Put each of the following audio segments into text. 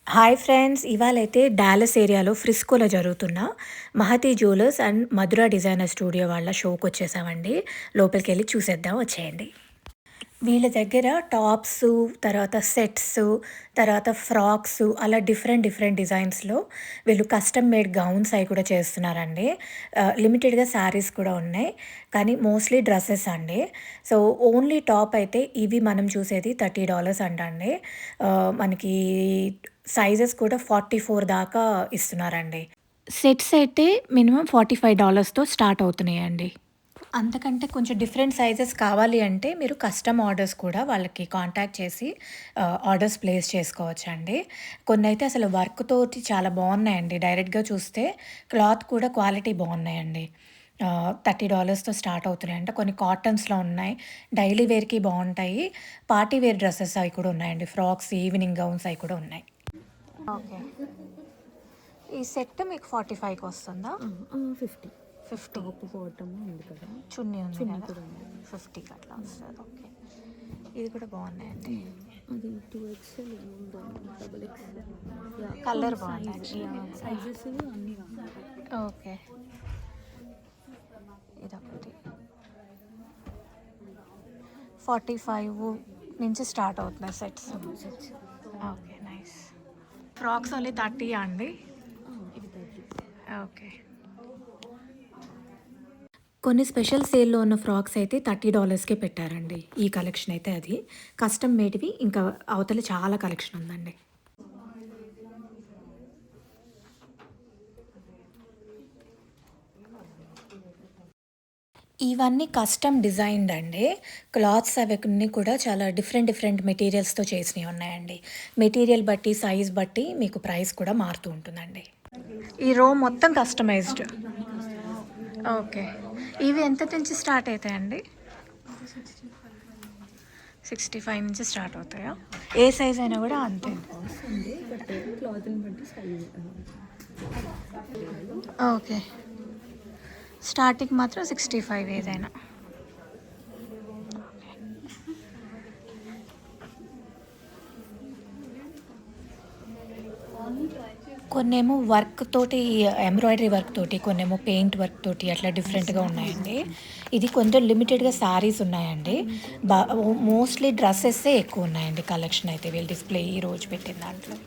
Hi friends, ఇవాళైతే Dallas ఏరియాలో ఫ్రిస్కోలో జరుగుతున్న Mahathi jewellers and Madhura designer studio వాళ్ళ షోకి వచ్చేసామండి. లోపలికి వెళ్ళి చూసేద్దాం, వచ్చేయండి. వీళ్ళ దగ్గర టాప్సు, తర్వాత సెట్సు, తర్వాత ఫ్రాక్సు అలా డిఫరెంట్ డిఫరెంట్ డిజైన్స్‌లో వీళ్ళు కస్టమ్ మేడ్ గౌన్స్ అయి కూడా చేస్తున్నారండి. లిమిటెడ్‌గా శారీస్ కూడా ఉన్నాయి. కానీ మోస్ట్‌లీ డ్రెసెస్ అండి. సో, ఓన్లీ టాప్ అయితే ఇవి మనం చూసేది $30 అంటండి. మనకి సైజెస్ కూడా 44 దాకా ఇస్తున్నారండి. సెట్స్ అయితే మినిమమ్ $45తో స్టార్ట్ అవుతున్నాయండి. అంతకంటే కొంచెం డిఫరెంట్ సైజెస్ కావాలి అంటే మీరు కస్టమ్ ఆర్డర్స్ కూడా వాళ్ళకి కాంటాక్ట్ చేసి ఆర్డర్స్ ప్లేస్ చేసుకోవచ్చండి. కొన్నైతే అసలు వర్క్ తోటి చాలా బాగున్నాయండి. డైరెక్ట్‌గా చూస్తే క్లాత్ కూడా క్వాలిటీ బాగున్నాయండి. $30తో స్టార్ట్ అవుతున్నాయంట. కొన్ని కాటన్స్‌లో ఉన్నాయి. డైలీ వేర్‌కి బావుంటాయి. పార్టీ వేర్ డ్రెసెస్ అవి కూడా ఉన్నాయండి. ఫ్రాక్స్, ఈవినింగ్ గౌన్స్ అవి కూడా ఉన్నాయి. ఓకే. ఈ సెట్ మీకు 45కి వస్తుందా? 50 50. టాప్ బాటమ్ ఉంది కదా, చున్నీ ఉంది చున్నీ కదా, కూడా ఉంది. 50కి అట్లా వస్తుంది. ఓకే, ఇది కూడా బాగున్నాయండి. అది 2XL డబుల్ ఎక్స్ఎల్ కలర్ బాగుంది సైజెస్ అన్నీ ఉన్నాయి. ఓకే, ఇదొకటి 45 నుంచి స్టార్ట్ అవుతున్నాయి sets. Okay, nice. Frocks only 30 అండి. ఇవి 30. ఓకే. కొన్ని స్పెషల్ సేల్‌లో ఉన్న ఫ్రాక్స్ అయితే $30కే పెట్టారండి. ఈ కలెక్షన్ అయితే అది. కస్టమ్ మేడ్‌వి ఇంకా అవతల చాలా కలెక్షన్ ఉందండి. ఇవన్నీ కస్టమ్ డిజైన్డ్ అండి. క్లాత్స్ అవన్నీ కూడా చాలా డిఫరెంట్ డిఫరెంట్ మెటీరియల్స్‌తో చేసినవి ఉన్నాయండి. మెటీరియల్ బట్టి, సైజ్ బట్టి మీకు ప్రైస్ కూడా మారుతూ ఉంటుందండి. ఈ రో మొత్తం కస్టమైజ్డ్. ఓకే. ఇవి ఎంత నుంచి స్టార్ట్ అవుతాయండి? 65 నుంచి స్టార్ట్ అవుతాయా? ఏ సైజ్ అయినా కూడా అంతే. వస్తుంది బట్ క్లాత్ని బట్టి సైజ్. ఓకే, స్టార్టింగ్ మాత్రం 65 ఏదైనా. కొన్నేమో వర్క్ తోటి, ఎంబ్రాయిడరీ వర్క్ తోటి, కొన్నేమో పెయింట్ వర్క్ తోటి అట్లా డిఫరెంట్‌గా ఉన్నాయండి. ఇది కొంచెం లిమిటెడ్‌గా శారీస్ ఉన్నాయండి. బా మోస్ట్‌లీ డ్రెసెస్సే ఎక్కువ ఉన్నాయండి కలెక్షన్ అయితే వీళ్ళు డిస్‌ప్లే ఈరోజు పెట్టిన దాంట్లో.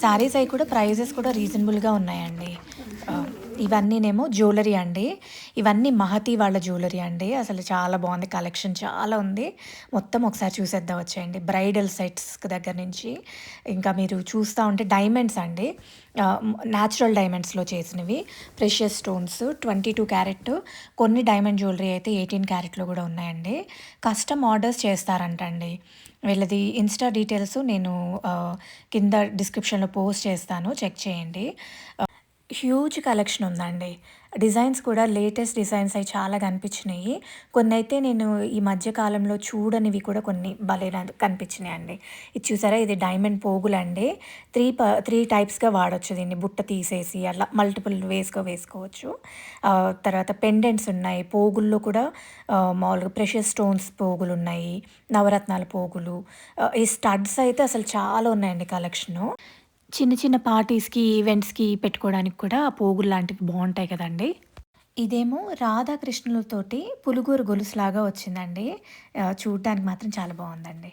శారీస్ అవి కూడా ప్రైజెస్ కూడా రీజనబుల్‌గా ఉన్నాయండి. ఇవన్నీనేమో జ్యువెలరీ అండి. ఇవన్నీ మహతి వాళ్ళ జ్యువెలరీ అండి. అసలు చాలా బాగుంది, కలెక్షన్ చాలా ఉంది. మొత్తం ఒకసారి చూసేద్దాం, వచ్చేయండి. బ్రైడల్ సెట్స్ దగ్గర నుంచి ఇంకా మీరు చూస్తూ ఉంటే డైమండ్స్ అండి. న్యాచురల్ డైమండ్స్‌లో చేసినవి. Precious stones 22 carat. కొన్ని డైమండ్ జ్యువెలరీ అయితే 18 క్యారెట్‌లో కూడా ఉన్నాయండి. కస్టమ్ ఆర్డర్స్ చేస్తారంటండి. వీళ్ళది ఇన్‌స్టా డీటెయిల్స్ నేను కింద డిస్క్రిప్షన్‌లో పోస్ట్ చేస్తాను, చెక్ చేయండి. హ్యూజ్ కలెక్షన్ ఉందండి. డిజైన్స్ కూడా లేటెస్ట్ డిజైన్స్ అయి చాలా కనిపించినాయి. కొన్నైతే నేను ఈ మధ్య కాలంలో చూడనివి కూడా కొన్ని భలే కనిపించినాయండి. ఇది చూసారా, ఇది డైమండ్ పోగులండి. 3 టైప్స్‌గా వాడొచ్చు దీన్ని. బుట్ట తీసేసి అలా మల్టిపుల్ వేస్‌గా వేసుకోవచ్చు. తర్వాత పెండెంట్స్ ఉన్నాయి. పోగుల్లో కూడా మామూలుగా ప్రెషియస్ స్టోన్స్ పోగులున్నాయి. నవరత్నాల పోగులు. ఈ స్టడ్స్ అయితే అసలు చాలా ఉన్నాయండి కలెక్షను. చిన్న చిన్న పార్టీస్‌కి, ఈవెంట్స్‌కి పెట్టుకోవడానికి కూడా పోగులు లాంటివి బావుంటాయి కదండీ! ఇదేమో రాధాకృష్ణులతోటి పులుగూరు గొలుసులాగా వచ్చిందండి. చూడ్డానికి మాత్రం చాలా బావుందండి.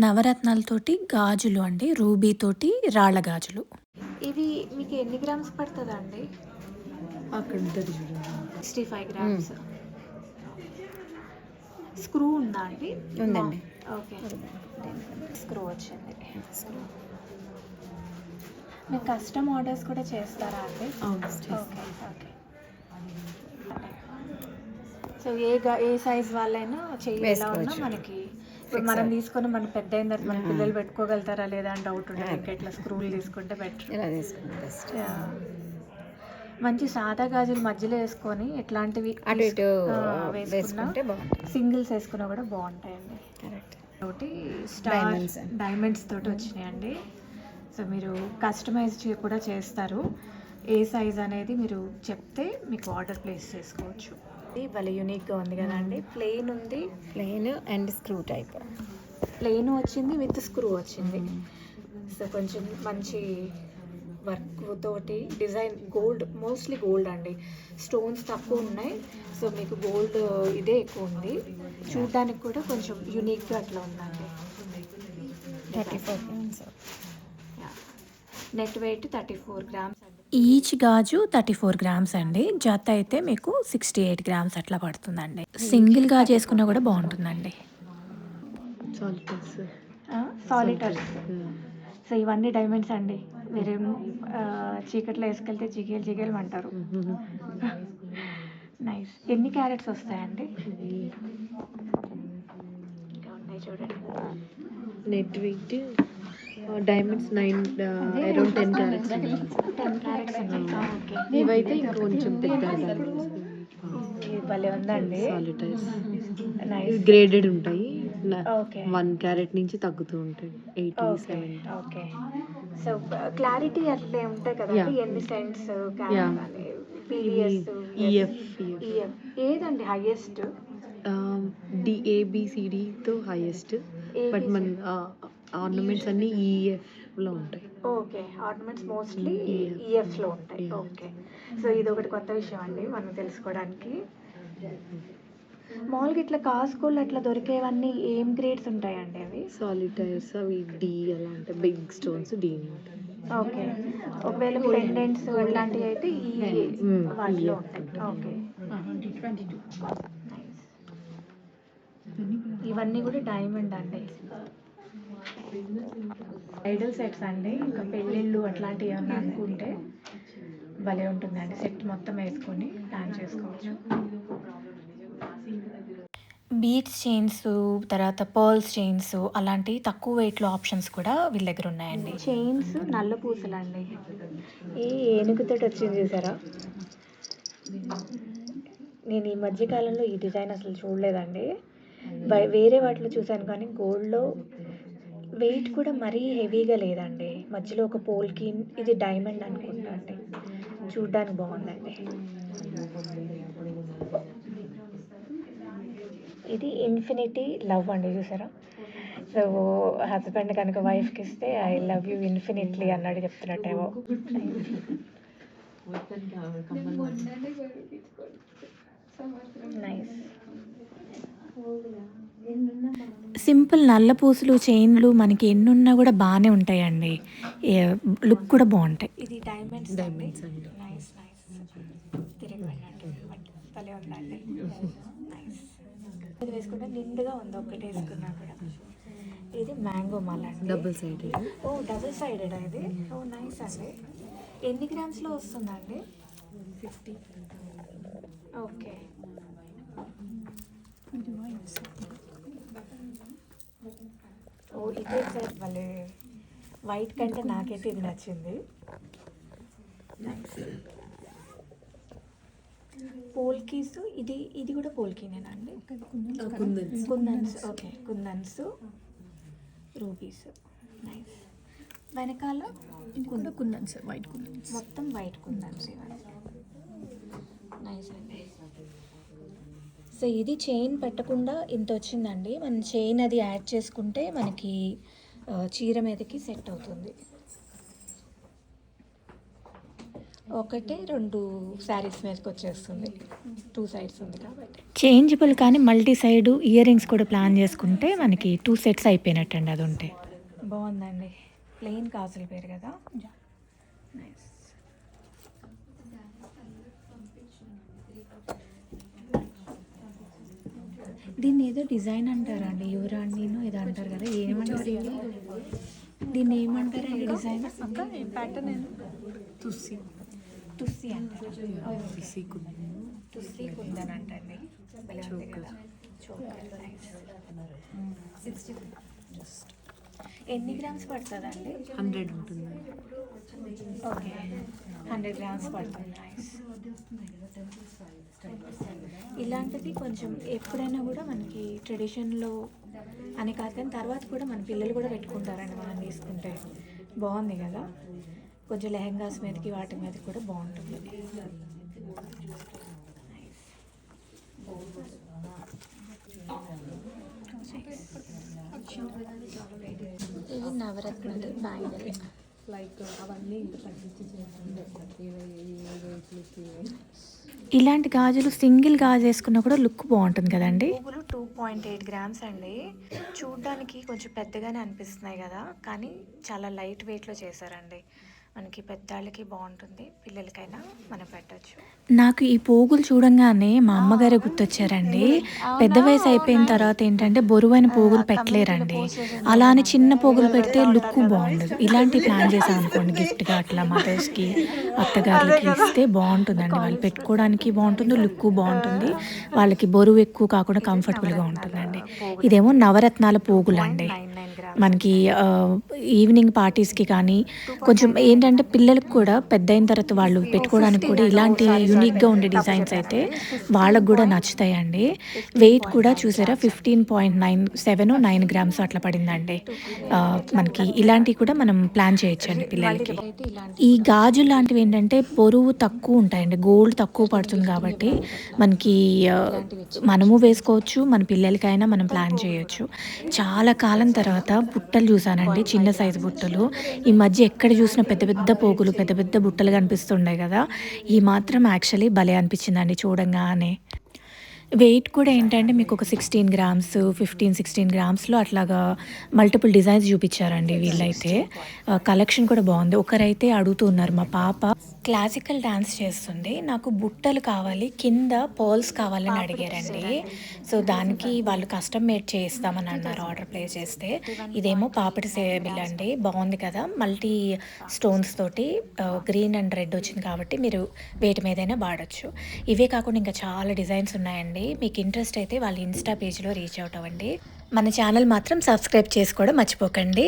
నవరత్నాలతోటి గాజులు అండి. రూబీ తోటి రాళ్ళ గాజులు. ఇది మీకు ఎన్ని గ్రామ్స్ పడతదండి? అక్కడ ఉంటుంది చూడండి. 65 గ్రామ్స్. స్క్రూ ఉందా అండి? ఉందండి. ఓకే. స్క్రూ వచ్చింది. మీరు కస్టమ్ ఆర్డర్స్ కూడా చేస్తారా అండి? అవును. Okay, okay. సో ఏ సైజ్ వాళ్ళైనా చెయ్యి ఎలా ఉన్నా మనకి ఇప్పుడు మనం తీసుకొని మన పెద్ద అయిన తర్వాత మన పిల్లలు పెట్టుకోగలుగుతారా లేదా అని డౌట్ ఉంటుంది. ఇంకా ఇట్లా స్క్రూలు తీసుకుంటే బెటర్. ఇలా తీసుకుంటే బెస్ట్. మంచి సాదా గాజులు మధ్యలో వేసుకొని ఇట్లాంటివి అటు ఇటు వేసుకున్నా, వేసుకుంటే బాగుంటుంది. సింగిల్స్ వేసుకున్నా కూడా బాగుంటాయండి. కరెక్ట్. తోటి స్టార్ డైమండ్స్ తోటి వచ్చినాయండి. సో మీరు కస్టమైజ్ కూడా చేస్తారు. ఏ సైజ్ అనేది మీరు చెప్తే మీకు ఆర్డర్ ప్లేస్ చేసుకోవచ్చు. ఇది భలే యూనిక్గా ఉంది కదండి. ప్లెయిన్ ఉంది, plain and screw type. Plain వచ్చింది విత్ స్క్రూ వచ్చింది. సో కొంచెం మంచి వర్క్ తోటి డిజైన్ గోల్డ్, మోస్ట్లీ గోల్డ్ అండి, స్టోన్స్ తక్కువ ఉన్నాయి. సో మీకు గోల్డ్ ఇదే ఎక్కువ ఉంది. చూడడానికి కూడా కొంచెం యూనిక్గా అట్లా ఉందండి. 34 grams. Net weight 34 grams. Each గాజు 34 గ్రామ్స్ అండి. జత అయితే మీకు 68 గ్రామ్స్ అట్లా పడుతుందండి. సింగిల్ గాజు వేసుకున్నా కూడా బాగుంటుందండి. సాలిటర్స్. సో ఇవన్నీ డైమండ్స్ అండి. వేరే చీకట్లో వేసుకెళ్తే జిగేలు జిగేలు అంటారు. నైస్. ఎన్ని క్యారెట్స్ వస్తాయండి? ఇంకా ఉన్నాయి చూడండి. Net weight diamonds 9 around 10 carats. 10 carats అండి. ఓకే. ఇవైతే ఇంకొంచెం పెద్ద భలే ఉందండి. Solitaires nice. గ్రేడెడ్ ఉంటాయి. ఓకే. 1 క్యారెట్ నుంచి తగ్గుతూ ఉంటాయి. 80, 70. ఓకే. సో క్లారిటీ అట్లే ఉంటాయి కదా, Yeah. ఎన్ని సెంట్స్ Yeah. PDS, EF. ఏదండి హైయెస్ట్? DABCD తో హైయెస్ట్. బట్ మన ఆర్నమెంట్స్ అన్ని EF లో ఉంటాయి. ఓకే. Ornaments mostly Yeah. ఈఎఫ్లో ఉంటాయి. Yeah. ఓకే. సో ఇది ఒకటి కొత్త విషయం అండి మనం తెలుసుకోవడానికి. మామూలుగా ఇట్లా కాస్కోళ్ళు అట్లా దొరికేవన్నీ ఏం గ్రేడ్స్ ఉంటాయండి అవి? సాలిటైర్స్ అవి D అలా ఉంటాయి. బిగ్ స్టోన్స్ D ఉంటాయి. ఓకే. ఒకవేళ పెండెంట్స్ అట్లాంటివి అయితే ఈ వాటిలో ఉంటాయి. ఓకే. నైస్. ఇవన్నీ కూడా డైమండ్ అండి. ఐడల్ సెట్స్ అండి. ఇంకా పెళ్ళిళ్ళు అట్లాంటివి ఏమన్నా అనుకుంటే భలే ఉంటుందండి. సెట్ మొత్తం వేసుకొని ప్లాన్ చేసుకోవచ్చు. బీడ్స్ చైన్స్, తర్వాత పర్ల్స్ చైన్స్, అలాంటి తక్కువ వెయిట్లో ఆప్షన్స్ కూడా వీళ్ళ దగ్గర ఉన్నాయండి. చైన్స్ నల్ల పూసలు అండి. ఏనుగుతో వచ్చింది చూసారా? నేను ఈ మధ్యకాలంలో ఈ డిజైన్ అసలు చూడలేదండి. వేరే వాటిలో చూశాను కానీ గోల్డ్లో వెయిట్ కూడా మరీ హెవీగా లేదండి. మధ్యలో ఒక పోల్కి, ఇది డైమండ్ అనుకుంటా అండి. చూడ్డానికి బాగుందండి. ఇది ఇన్ఫినిటీ లవ్ అండి, చూసారా? సో హస్బెండ్ కనుక వైఫ్కి ఇస్తే ఐ లవ్ యూ ఇన్ఫినిట్లీ అన్నాడు చెప్తున్నట్టేమో. నైస్. సింపుల్ నల్ల పూసలు చైన్లు మనకి ఎన్నున్నా కూడా బాగానే ఉంటాయండి. లుక్ కూడా బాగుంటాయి. ఇది డైమండ్స్ అండి. Nice nice. తిరిగి వెళ్ళినట్టు భలే ఉందండి. నైస్. ఇది వేసుకుంటే నిండుగా ఉంది ఒక్కటి వేసుకున్నా కూడా. ఇది మ్యాంగో మాల అండి. Double sided. Oh double sided ఇది. ఓ నైస్ అండి. ఎన్ని గ్రామ్స్లో వస్తుందండి? 50. ఓకే. ఓ ఇదే సార్ భలే. వైట్ కంటే నాకైతే ఇది నచ్చింది. నైస్. పోల్కీస్. ఇది కూడా పోల్కీనేనా అండి? కుందన్స్. ఓకే. కుందన్స్, రూబీస్. నైస్. వెనకాల కుందన్స్, వైట్ కుందన్స్. మొత్తం వైట్ కుందన్స్ ఇవన్నీ. నైస్ అండి. సో ఇది చైన్ పెట్టకుండా ఇంత వచ్చిందండి. మనం చైన్ అది యాడ్ చేసుకుంటే మనకి చీర మీదకి సెట్ అవుతుంది. ఒకటే 2 శారీస్ మీదకి వచ్చేస్తుంది. 2 సైడ్స్ ఉంది కాబట్టి. చేంజబుల్ కానీ మల్టీ సైడ్ ఇయర్ రింగ్స్ కూడా ప్లాన్ చేసుకుంటే మనకి 2 సెట్స్ అయిపోయినట్టండి. అది ఉంటే బాగుందండి. ప్లెయిన్ కాసులు పేరు కదా. నైస్. దీన్ని ఏదో డిజైన్ అంటారా అండి? యువరాణిను ఏదో అంటారు కదా, ఏమంటారు దీన్ని? ఏమంటారండి డిజైన్? తుస్సి అంటారు. తుస్సి కుందన్ అంటండి. భలే ఉంది కదా. చోకర్. నైస్. ఎన్ని గ్రామ్స్ పడుతుందండి? 100 ఉంటుంది. ఓకే. 100 గ్రామ్స్ పడుతుంది. నైస్. ఇలాంటిది కొంచెం ఎప్పుడైనా కూడా మనకి ట్రెడిషన్లో అని కాదు కానీ తర్వాత కూడా మన పిల్లలు కూడా పెట్టుకుంటారండి మనం తీసుకుంటే. బాగుంది కదా. కొంచెం లెహెంగాస్ మీదకి వాటి మీదకి కూడా బాగుంటుంది. ఇవి నవరత్నాలు బ్యాంగిల్. లైక్ అవన్నీ ఇంత తగ్గించి చేస్తుంది. ఇలాంటి గాజులు సింగిల్ గాజు వేసుకున్నా కూడా లుక్ బాగుంటుంది కదండి. పువ్వులు 2.8 గ్రామ్స్ అండి. చూడ్డానికి కొంచెం పెద్దగానే అనిపిస్తున్నాయి కదా, కానీ చాలా లైట్ వెయిట్లో చేశారండి. మనకి పెద్దవాళ్ళకి బాగుంటుంది, పిల్లలకైనా మనం పెట్టచ్చు. నాకు ఈ పోగులు చూడంగానే మా అమ్మగారే గుర్తొచ్చారండి. పెద్ద వయసు అయిపోయిన తర్వాత ఏంటంటే బరువైన పోగులు పెట్టలేరండి. అలా అని చిన్న పోగులు పెడితే లుక్ బాగుండదు. ఇలాంటి ప్లాన్ చేసాం అనుకోండి, గిఫ్ట్గా అట్లా మదర్స్కి, అత్తగారులకి ఇస్తే బాగుంటుందండి. వాళ్ళు పెట్టుకోవడానికి బాగుంటుంది, లుక్ బాగుంటుంది, వాళ్ళకి బరువు ఎక్కువ కాకుండా కంఫర్టబుల్గా ఉంటుందండి. ఇదేమో నవరత్నాల పోగులు అండి. మనకి ఈవినింగ్ పార్టీస్కి కానీ కొంచెం ఏంటంటే పిల్లలకు కూడా పెద్ద అయిన తర్వాత వాళ్ళు పెట్టుకోవడానికి కూడా ఇలాంటి యూనిక్గా ఉండే డిజైన్స్ అయితే వాళ్ళకు కూడా నచ్చుతాయండి. వెయిట్ కూడా చూసారా 15.97 గ్రామ్స్ అట్లా పడిందండి. మనకి ఇలాంటివి కూడా మనం ప్లాన్ చేయొచ్చండి పిల్లలకి. ఈ గాజు లాంటివి ఏంటంటే బరువు తక్కువ ఉంటాయండి, గోల్డ్ తక్కువ పడుతుంది కాబట్టి మనకి మనము వేసుకోవచ్చు, మన పిల్లలకైనా మనం ప్లాన్ చేయొచ్చు. చాలా కాలం తర్వాత బుట్టలు చూసానండి, చిన్న సైజు బుట్టలు. ఈ మధ్య ఎక్కడ చూసినా పెద్ద పెద్ద పోగులు, పెద్ద పెద్ద బుట్టలు కనిపిస్తుండే కదా, ఈ మాత్రం యాక్చువల్లీ భలే అనిపించిందండి చూడంగానే. వెయిట్ కూడా ఏంటంటే మీకు ఒక 16 గ్రామ్స్, 15-16 గ్రామ్స్లో అట్లాగా మల్టిపుల్ డిజైన్స్ చూపించారండి వీళ్ళైతే. కలెక్షన్ కూడా బాగుంది. ఒకరైతే అడుగుతున్నారు, మా పాప క్లాసికల్ డాన్స్ చేస్తుంది, నాకు బుట్టలు కావాలి, కింద పర్ల్స్ కావాలని అడిగారండి. సో దానికి వాళ్ళు కస్టమ్ మేడ్ చేస్తామని అన్నారు ఆర్డర్ ప్లేస్ చేస్తే. ఇదేమో పాపటి సేబిల్ అండి, బాగుంది కదా, మల్టీ స్టోన్స్ తోటి గ్రీన్ అండ్ రెడ్ వచ్చింది కాబట్టి మీరు వేటి మీదైనా వాడచ్చు. ఇవే కాకుండా ఇంకా చాలా డిజైన్స్ ఉన్నాయండి. మీకు ఇంట్రెస్ట్ అయితే వాళ్ళ ఇన్స్టా పేజ్లో రీచ్ అవుట్ అవ్వండి. మన ఛానల్ మాత్రం సబ్స్క్రైబ్ చేసుకోవడం మర్చిపోకండి.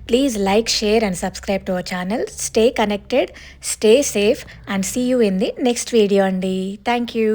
Please like, share and subscribe to our channel. Stay connected, stay safe and see you in the next video అండి. Thank you.